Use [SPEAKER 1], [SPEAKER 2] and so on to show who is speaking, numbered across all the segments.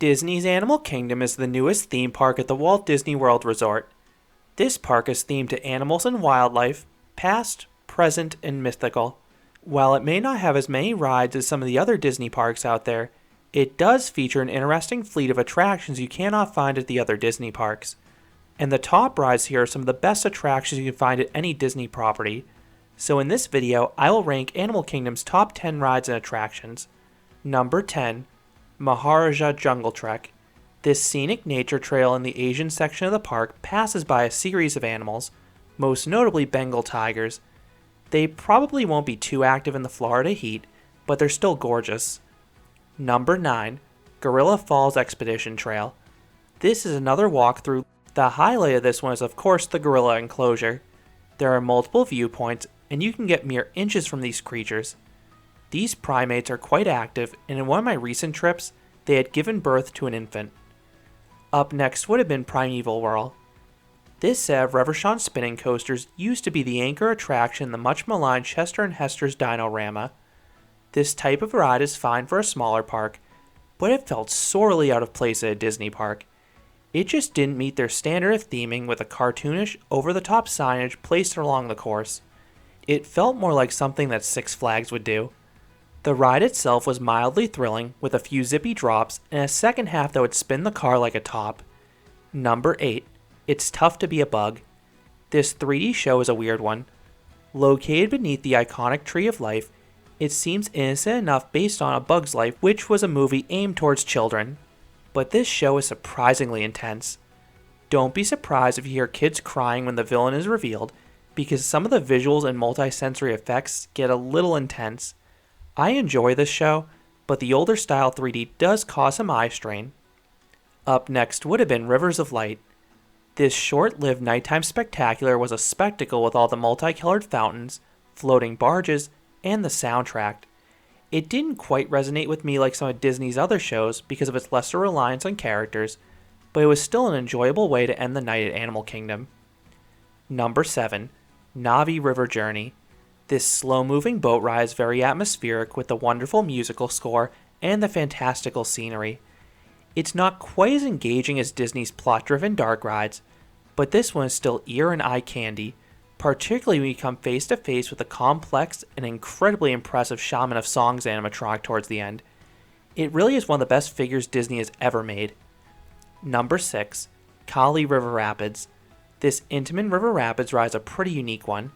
[SPEAKER 1] Disney's Animal Kingdom is the newest theme park at the Walt Disney World Resort. This park is themed to animals and wildlife, past, present, and mythical. While it may not have as many rides as some of the other Disney parks out there, it does feature an interesting fleet of attractions you cannot find at the other Disney parks. And the top rides here are some of the best attractions you can find at any Disney property. So in this video, I will rank Animal Kingdom's top 10 rides and attractions. Number 10. Maharajah Jungle Trek. This scenic nature trail in the Asian section of the park passes by a series of animals, most notably Bengal tigers. They probably won't be too active in the Florida heat, but they're still gorgeous. Number 9. Gorilla Falls Expedition Trail. This is another walkthrough. The highlight of this one is of course the gorilla enclosure. There are multiple viewpoints, and you can get mere inches from these creatures. These primates are quite active, and in one of my recent trips, they had given birth to an infant. Up next would have been Primeval Whirl. This set of Reverchon spinning coasters used to be the anchor attraction in the much maligned Chester and Hester's Dinorama. This type of ride is fine for a smaller park, but it felt sorely out of place at a Disney park. It just didn't meet their standard of theming with a cartoonish, over-the-top signage placed along the course. It felt more like something that Six Flags would do. The ride itself was mildly thrilling, with a few zippy drops and a second half that would spin the car like a top. Number 8. It's Tough to Be a Bug. This 3D show is a weird one. Located beneath the iconic Tree of Life, it seems innocent enough based on A Bug's Life, which was a movie aimed towards children. But this show is surprisingly intense. Don't be surprised if you hear kids crying when the villain is revealed, because some of the visuals and multi-sensory effects get a little intense. I enjoy this show, but the older style 3D does cause some eye strain. Up next would have been Rivers of Light. This short-lived nighttime spectacular was a spectacle with all the multicolored fountains, floating barges, and the soundtrack. It didn't quite resonate with me like some of Disney's other shows because of its lesser reliance on characters, but it was still an enjoyable way to end the night at Animal Kingdom. Number 7. Navi River Journey. This slow-moving boat ride is very atmospheric with the wonderful musical score and the fantastical scenery. It's not quite as engaging as Disney's plot-driven dark rides, but this one is still ear and eye candy, particularly when you come face to face with the complex and incredibly impressive Shaman of Songs animatronic towards the end. It really is one of the best figures Disney has ever made. Number 6. Kali River Rapids. This Intamin River Rapids ride is a pretty unique one.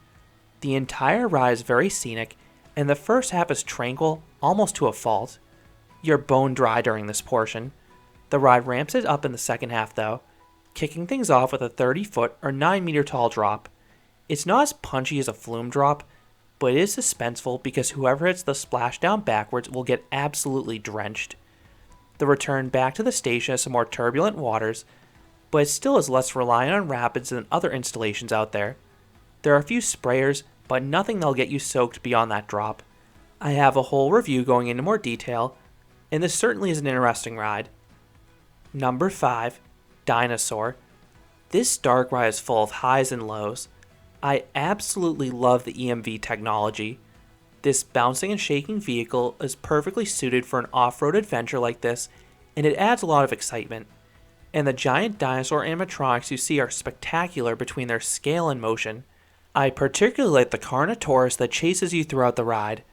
[SPEAKER 1] The entire ride is very scenic, and the first half is tranquil, almost to a fault. You're bone dry during this portion. The ride ramps it up in the second half though, kicking things off with a 30-foot or 9-meter tall drop. It's not as punchy as a flume drop, but it is suspenseful because whoever hits the splashdown backwards will get absolutely drenched. The return back to the station has some more turbulent waters, but it still is less reliant on rapids than other installations out there. There are a few sprayers, but nothing that'll get you soaked beyond that drop. I have a whole review going into more detail, and this certainly is an interesting ride. Number 5. Dinosaur. This dark ride is full of highs and lows. I absolutely love the EMV technology. This bouncing and shaking vehicle is perfectly suited for an off-road adventure like this, and it adds a lot of excitement. And the giant dinosaur animatronics you see are spectacular between their scale and motion. I particularly like the Carnotaurus that chases you throughout the ride.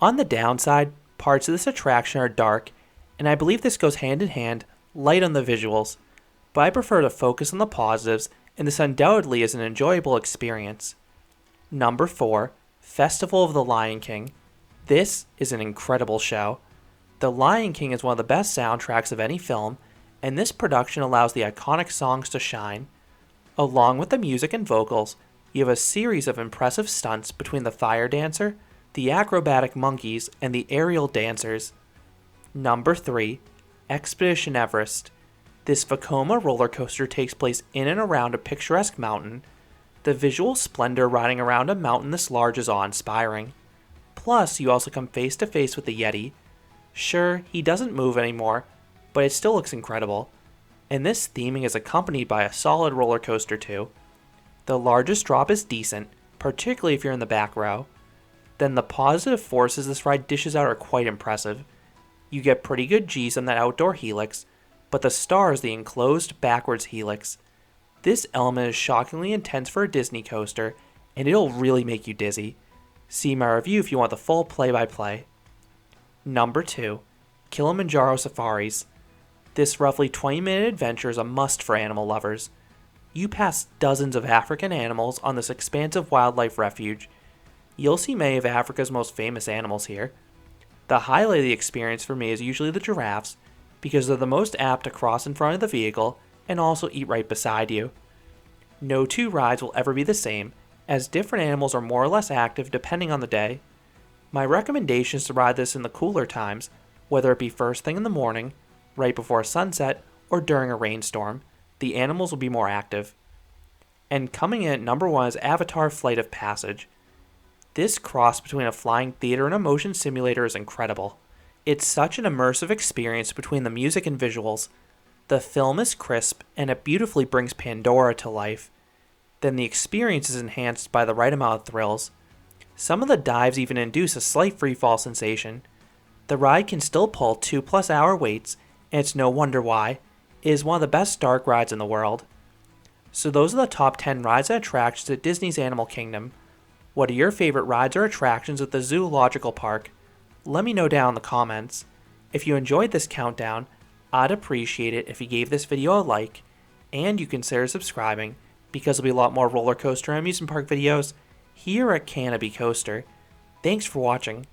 [SPEAKER 1] On the downside, parts of this attraction are dark, and I believe this goes hand in hand, light on the visuals, but I prefer to focus on the positives, and this undoubtedly is an enjoyable experience. Number 4. Festival of the Lion King. This is an incredible show. The Lion King is one of the best soundtracks of any film, and this production allows the iconic songs to shine. Along with the music and vocals, you have a series of impressive stunts between the fire dancer, the acrobatic monkeys, and the aerial dancers. Number 3. Expedition Everest. This Vekoma roller coaster takes place in and around a picturesque mountain. The visual splendor riding around a mountain this large is awe-inspiring. Plus, you also come face to face with the Yeti. Sure, he doesn't move anymore, but it still looks incredible. And this theming is accompanied by a solid roller coaster too. The largest drop is decent, particularly if you're in the back row. Then the positive forces this ride dishes out are quite impressive. You get pretty good G's on that outdoor helix, but the star is the enclosed backwards helix. This element is shockingly intense for a Disney coaster, and it'll really make you dizzy. See my review if you want the full play-by-play. Number 2. Kilimanjaro Safaris. This roughly 20-minute adventure is a must for animal lovers. You pass dozens of African animals on this expansive wildlife refuge. You'll see many of Africa's most famous animals here. The highlight of the experience for me is usually the giraffes, because they're the most apt to cross in front of the vehicle and also eat right beside you. No two rides will ever be the same, as different animals are more or less active depending on the day. My recommendation is to ride this in the cooler times, whether it be first thing in the morning, right before sunset, or during a rainstorm. The animals will be more active. And coming in at number 1 is Avatar Flight of Passage. This cross between a flying theater and a motion simulator is incredible. It's such an immersive experience between the music and visuals. The film is crisp, and it beautifully brings Pandora to life. Then the experience is enhanced by the right amount of thrills. Some of the dives even induce a slight freefall sensation. The ride can still pull 2+ hour waits, and it's no wonder why. It is one of the best dark rides in the world. So those are the top 10 rides and attractions at Disney's Animal Kingdom. What are your favorite rides or attractions at the Zoological Park? Let me know down in the comments. If you enjoyed this countdown, I'd appreciate it if you gave this video a like, and you consider subscribing, because there'll be a lot more roller coaster and amusement park videos here at Canopy Coaster. Thanks for watching.